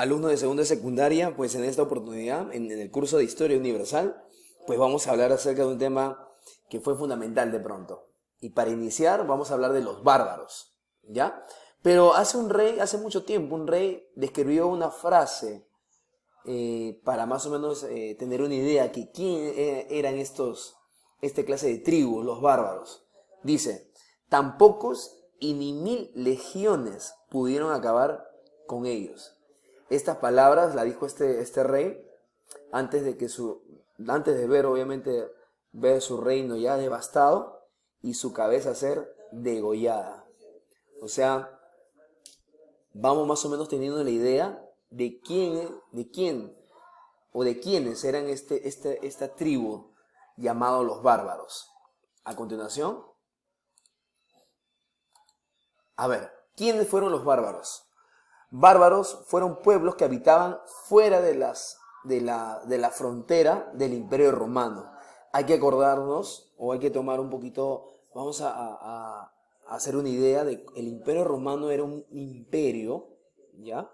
alumnos de segundo de secundaria, pues en esta oportunidad, en el curso de Historia Universal, pues vamos a hablar acerca de un tema que fue fundamental de pronto. Y para iniciar vamos a hablar de los bárbaros, ¿ya? Pero hace mucho tiempo, un rey describió una frase para más o menos tener una idea que quién eran esta clase de tribus, los bárbaros. Dice, tan pocos y ni 1000 legiones pudieron acabar con ellos. Estas palabras la dijo este rey antes de ver, obviamente, ver su reino ya devastado y su cabeza ser degollada. O sea, vamos más o menos teniendo la idea de quién o de quiénes eran esta tribu llamado los bárbaros. A continuación, a ver, ¿quiénes fueron los bárbaros? Bárbaros fueron pueblos que habitaban fuera de la frontera del Imperio Romano. Hay que acordarnos, o hay que tomar un poquito, vamos a hacer una idea de que el Imperio Romano era un imperio, ¿ya?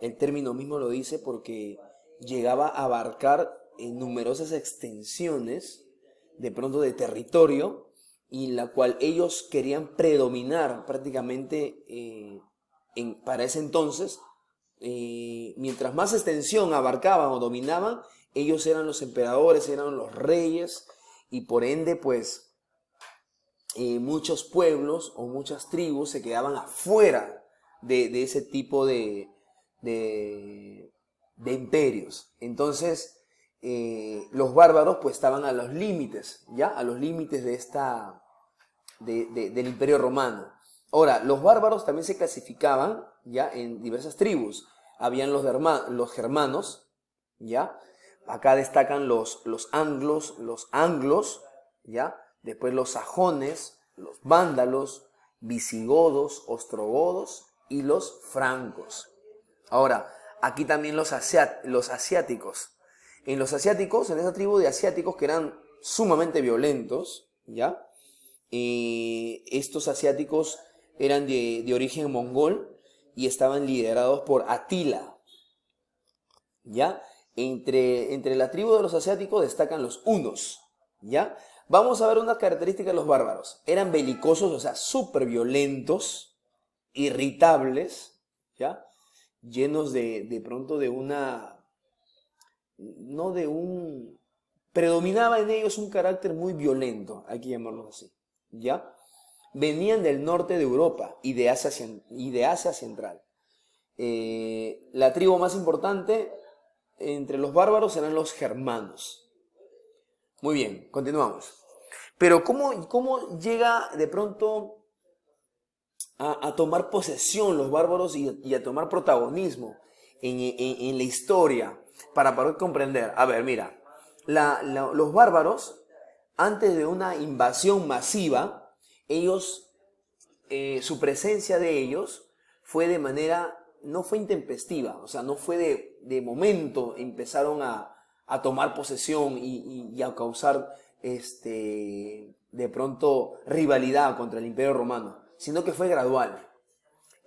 El término mismo lo dice porque llegaba a abarcar en numerosas extensiones, de pronto de territorio, y la cual ellos querían predominar prácticamente para ese entonces. Mientras más extensión abarcaban o dominaban, ellos eran los emperadores, eran los reyes, y por ende, pues, muchos pueblos o muchas tribus se quedaban afuera de ese tipo de imperios. Entonces, los bárbaros pues estaban a los límites, ¿ya? A los límites del Imperio Romano. Ahora, los bárbaros también se clasificaban ya en diversas tribus. Habían los germanos, ¿ya? Acá destacan los anglos, ¿ya? Después los sajones, los vándalos, visigodos, ostrogodos y los francos. Ahora, aquí también los asiáticos. En esa tribu de asiáticos que eran sumamente violentos, ¿ya? Estos asiáticos eran de origen mongol y estaban liderados por Atila, ¿ya? Entre la tribu de los asiáticos destacan los hunos, ¿ya? Vamos a ver unas características de los bárbaros. Eran belicosos, o sea, súper violentos, irritables, ¿ya? Llenos de pronto de predominaba en ellos un carácter muy violento, hay que llamarlo así, ¿ya? Venían del norte de Europa y de Asia Central. La tribu más importante entre los bárbaros eran los germanos. Muy bien, continuamos. Pero ¿cómo llega de pronto a tomar posesión los bárbaros y a tomar protagonismo en la historia para poder comprender? A ver, mira, los bárbaros, antes de una invasión masiva, su presencia de ellos fue no fue intempestiva, o sea, no fue de momento empezaron a tomar posesión y a causar de pronto rivalidad contra el Imperio Romano, sino que fue gradual.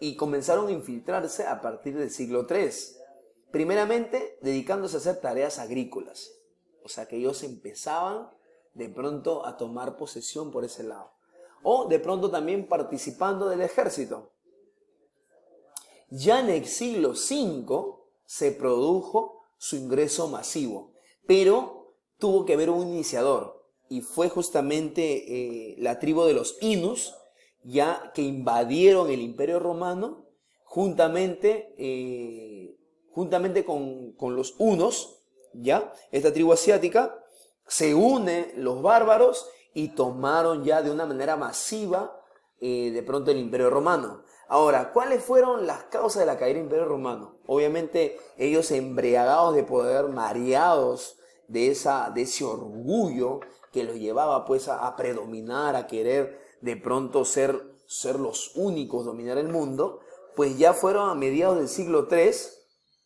Y comenzaron a infiltrarse a partir del siglo III, primeramente dedicándose a hacer tareas agrícolas. O sea que ellos empezaban de pronto a tomar posesión por ese lado. O de pronto también participando del ejército. Ya en el siglo V se produjo su ingreso masivo, pero tuvo que haber un iniciador. Y fue justamente la tribu de los Inus, ya que invadieron el Imperio Romano juntamente con los hunos, ¿ya? Esta tribu asiática se une los bárbaros y tomaron ya de una manera masiva de pronto el Imperio Romano. Ahora, ¿cuáles fueron las causas de la caída del Imperio Romano? Obviamente ellos embriagados de poder, mareados de ese orgullo que los llevaba pues a predominar, a querer de pronto ser los únicos, dominar el mundo, pues ya fueron a mediados del siglo III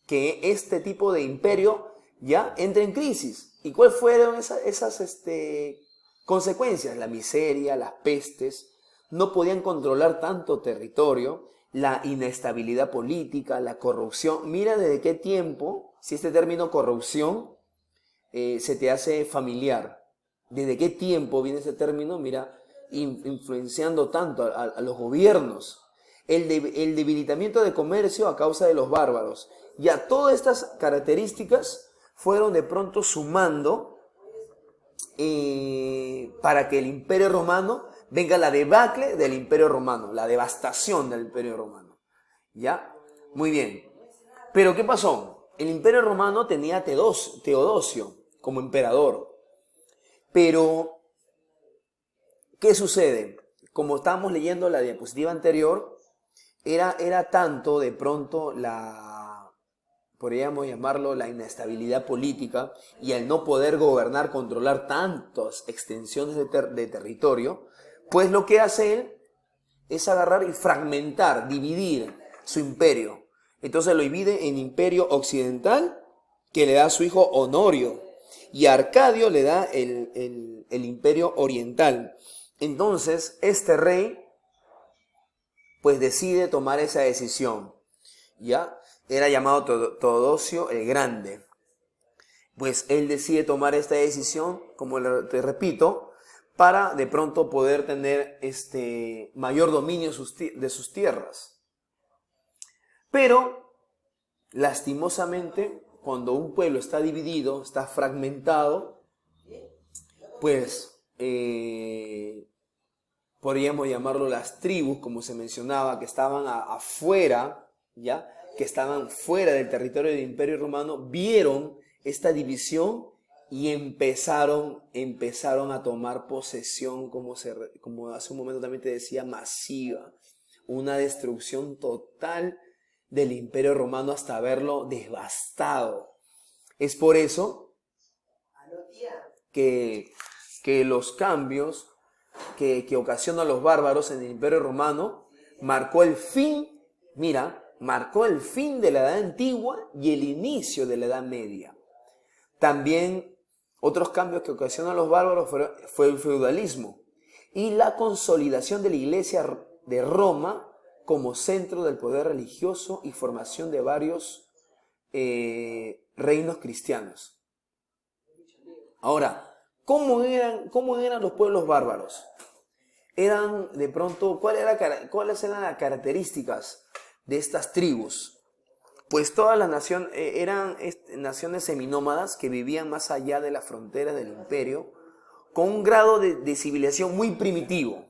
que este tipo de imperio ya entra en crisis. ¿Y cuáles fueron esas consecuencias? La miseria, las pestes, no podían controlar tanto territorio la inestabilidad política, la corrupción. Mira desde qué tiempo, si este término corrupción se te hace familiar, desde qué tiempo viene ese término, mira, influenciando tanto a los gobiernos. El debilitamiento de comercio a causa de los bárbaros. Ya todas estas características fueron de pronto sumando para que el Imperio Romano venga la debacle del Imperio Romano, la devastación del Imperio Romano. ¿Ya? Muy bien. Pero ¿qué pasó? El Imperio Romano tenía a Teodosio como emperador. Pero, ¿qué sucede? Como estábamos leyendo la diapositiva anterior, era tanto de pronto podríamos llamarlo la inestabilidad política y al no poder gobernar, controlar tantas extensiones de territorio, pues lo que hace él es agarrar y fragmentar, dividir su imperio. Entonces lo divide en imperio occidental, que le da a su hijo Honorio, y a Arcadio le da el imperio oriental. Entonces este rey pues decide tomar esa decisión, ¿ya? Era llamado Teodosio el Grande. Pues él decide tomar esta decisión, como te repito, para de pronto poder tener mayor dominio de sus tierras. Pero, lastimosamente, cuando un pueblo está dividido, está fragmentado, pues podríamos llamarlo las tribus, como se mencionaba, que estaban afuera, ¿ya? Que estaban fuera del territorio del Imperio Romano, vieron esta división y empezaron a tomar posesión, como hace un momento también te decía, masiva. Una destrucción total del Imperio Romano hasta verlo devastado. Es por eso que los cambios que ocasionan los bárbaros en el Imperio Romano marcó el fin de la Edad Antigua y el inicio de la Edad Media. También otros cambios que ocasionan los bárbaros fue el feudalismo y la consolidación de la Iglesia de Roma como centro del poder religioso y formación de varios reinos cristianos. Ahora, ¿cómo eran los pueblos bárbaros? Eran de pronto, ¿cuáles eran las características de estas tribus? Pues todas las naciones eran naciones seminómadas que vivían más allá de las fronteras del imperio, con un grado de civilización muy primitivo,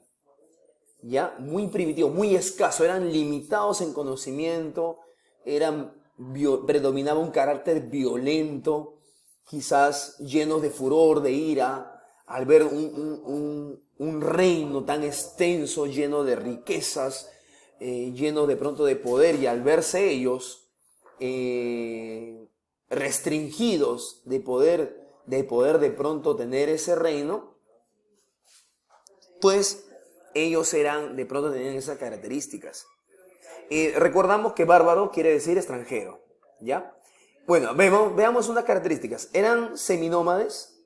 ¿ya? Muy primitivo, muy escaso, eran limitados en conocimiento, predominaba un carácter violento, quizás llenos de furor, de ira, al ver un reino tan extenso, lleno de riquezas, lleno de pronto de poder, y al verse ellos restringidos de poder de pronto tener ese reino, pues ellos de pronto tenían esas características. Recordamos que bárbaro quiere decir extranjero, ¿ya? Bueno, veamos unas características. Eran seminómades,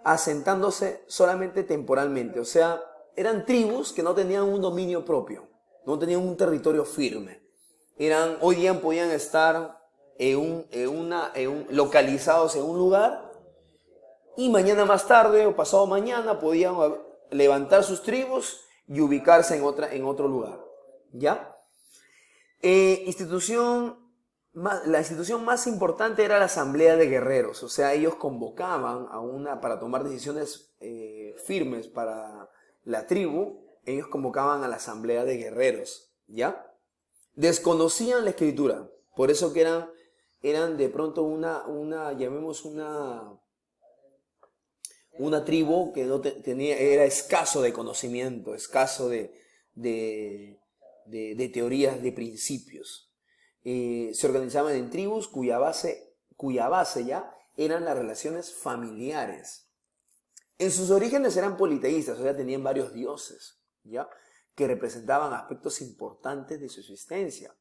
asentándose solamente temporalmente. O sea, eran tribus que no tenían un dominio propio, no tenían un territorio firme. Hoy día podían estar localizados en un lugar y mañana más tarde o pasado mañana podían levantar sus tribus y ubicarse en otro lugar, ¿ya? La institución más importante era la asamblea de guerreros, o sea, ellos convocaban para tomar decisiones firmes para la tribu, ellos convocaban a la asamblea de guerreros, ¿ya? Desconocían la escritura, por eso que eran de pronto llamemos una tribu que no era escaso de conocimiento, escaso de teorías, de principios. Se organizaban en tribus cuya base ya eran las relaciones familiares. En sus orígenes eran politeístas, o sea, tenían varios dioses, ¿ya? Que representaban aspectos importantes de su existencia,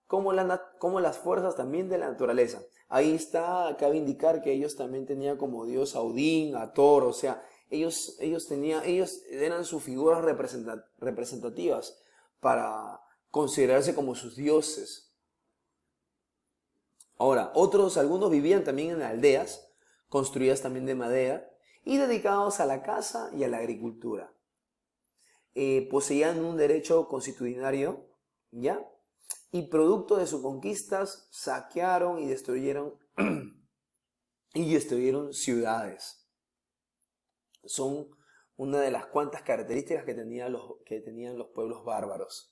como las fuerzas también de la naturaleza. Ahí cabe indicar que ellos también tenían como dios a Odín, a Thor, o sea, ellos eran sus figuras representativas considerarse como sus dioses. Ahora, algunos vivían también en aldeas, construidas también de madera, y dedicados a la caza y a la agricultura. Poseían un derecho constitucionario, ¿ya? Y producto de sus conquistas, saquearon y destruyeron, ciudades. Son una de las cuantas características que tenían los pueblos bárbaros.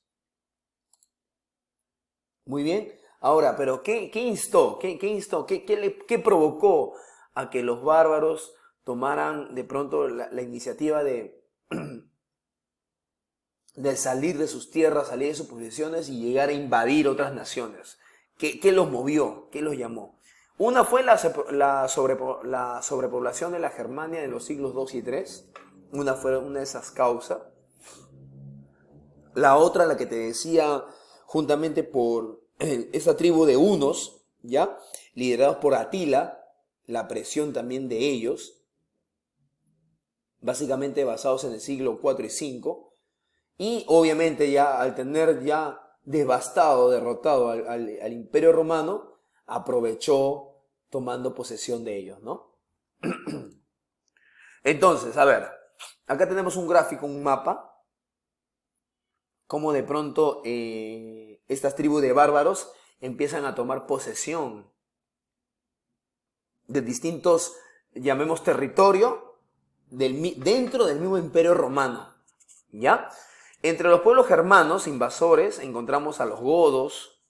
Muy bien. Ahora, pero ¿qué instó? ¿Qué provocó a que los bárbaros tomaran de pronto la iniciativa de salir de sus tierras, salir de sus posesiones y llegar a invadir otras naciones? ¿Qué los movió? ¿Qué los llamó? Una fue la sobrepoblación de la Germania en los siglos II y III. Una fue una de esas causas. La otra, la que te decía, juntamente por esa tribu de hunos, ¿ya? Liderados por Atila, la presión también de ellos, básicamente basados en el siglo IV y V. Y obviamente ya al tener ya derrotado al Imperio Romano, aprovechó tomando posesión de ellos, ¿no? Entonces, a ver, acá tenemos un gráfico, un mapa, cómo de pronto estas tribus de bárbaros empiezan a tomar posesión de distintos, llamemos territorio, dentro del mismo Imperio Romano, ¿ya? Entre los pueblos germanos invasores encontramos a los godos,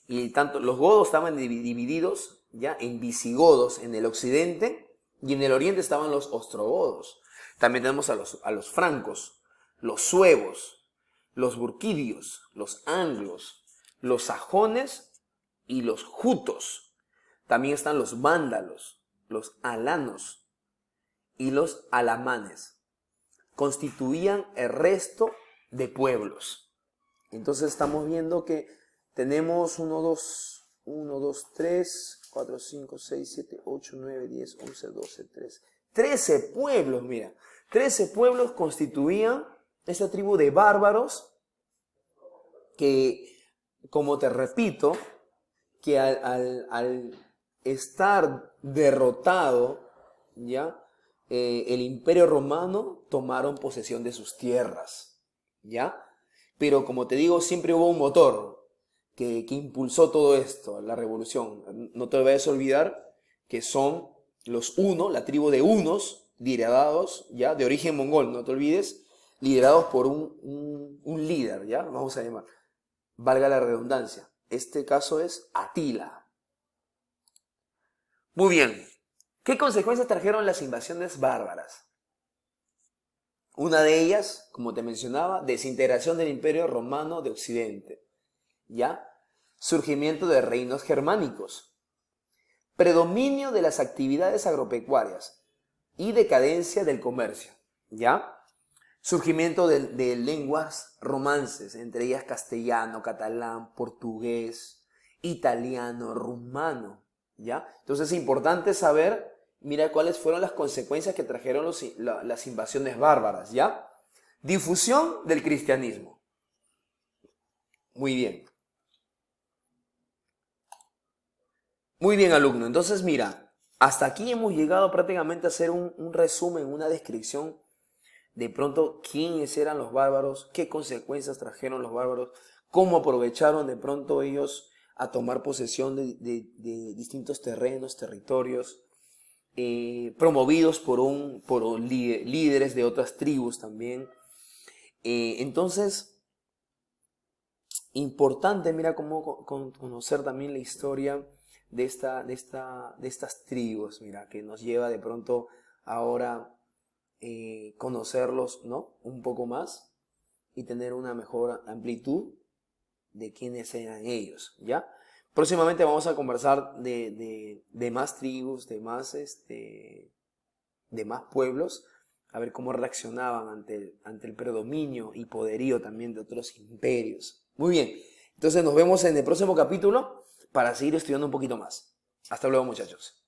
y tanto los godos estaban divididos ya en visigodos en el occidente, y en el oriente estaban los ostrogodos. También tenemos a los francos, los suevos, los burquidios, los anglos, los sajones y los jutos. También están los vándalos, los alanos y los alamanes. Constituían el resto de pueblos. Entonces estamos viendo que tenemos 1, 2, 3, 4, 5, 6, 7, 8, 9, 10, 11, 12, 13 pueblos, mira. 13 pueblos constituían esta tribu de bárbaros que, como te repito, que al estar derrotado, ¿ya? El Imperio Romano tomaron posesión de sus tierras, ¿ya? Pero como te digo, siempre hubo un motor que impulsó todo esto, la revolución. No te vayas a olvidar que son los hunos, la tribu de hunos, liderados, ¿ya? De origen mongol, no te olvides, liderados por un líder, ¿ya? Vamos a llamar, valga la redundancia. Este caso es Atila. Muy bien. ¿Qué consecuencias trajeron las invasiones bárbaras? Una de ellas, como te mencionaba, desintegración del Imperio Romano de Occidente, ¿ya? Surgimiento de reinos germánicos, predominio de las actividades agropecuarias y decadencia del comercio, ¿ya? Surgimiento de lenguas romances, entre ellas castellano, catalán, portugués, italiano, rumano, ¿ya? Entonces es importante saber, mira cuáles fueron las consecuencias que trajeron las invasiones bárbaras, ¿ya? Difusión del cristianismo. Muy bien. Muy bien, alumno. Entonces, mira, hasta aquí hemos llegado prácticamente a hacer un resumen, una descripción de pronto quiénes eran los bárbaros, qué consecuencias trajeron los bárbaros, cómo aprovecharon de pronto ellos a tomar posesión de distintos terrenos, territorios, promovidos por líderes de otras tribus también. Entonces, importante, mira, cómo conocer también la historia de estas tribus, mira, que nos lleva de pronto ahora conocerlos, ¿no? Un poco más y tener una mejor amplitud de quiénes eran ellos, ¿ya? Próximamente vamos a conversar de más tribus, de más pueblos, a ver cómo reaccionaban ante el predominio y poderío también de otros imperios. Muy bien, entonces nos vemos en el próximo capítulo para seguir estudiando un poquito más. Hasta luego, muchachos.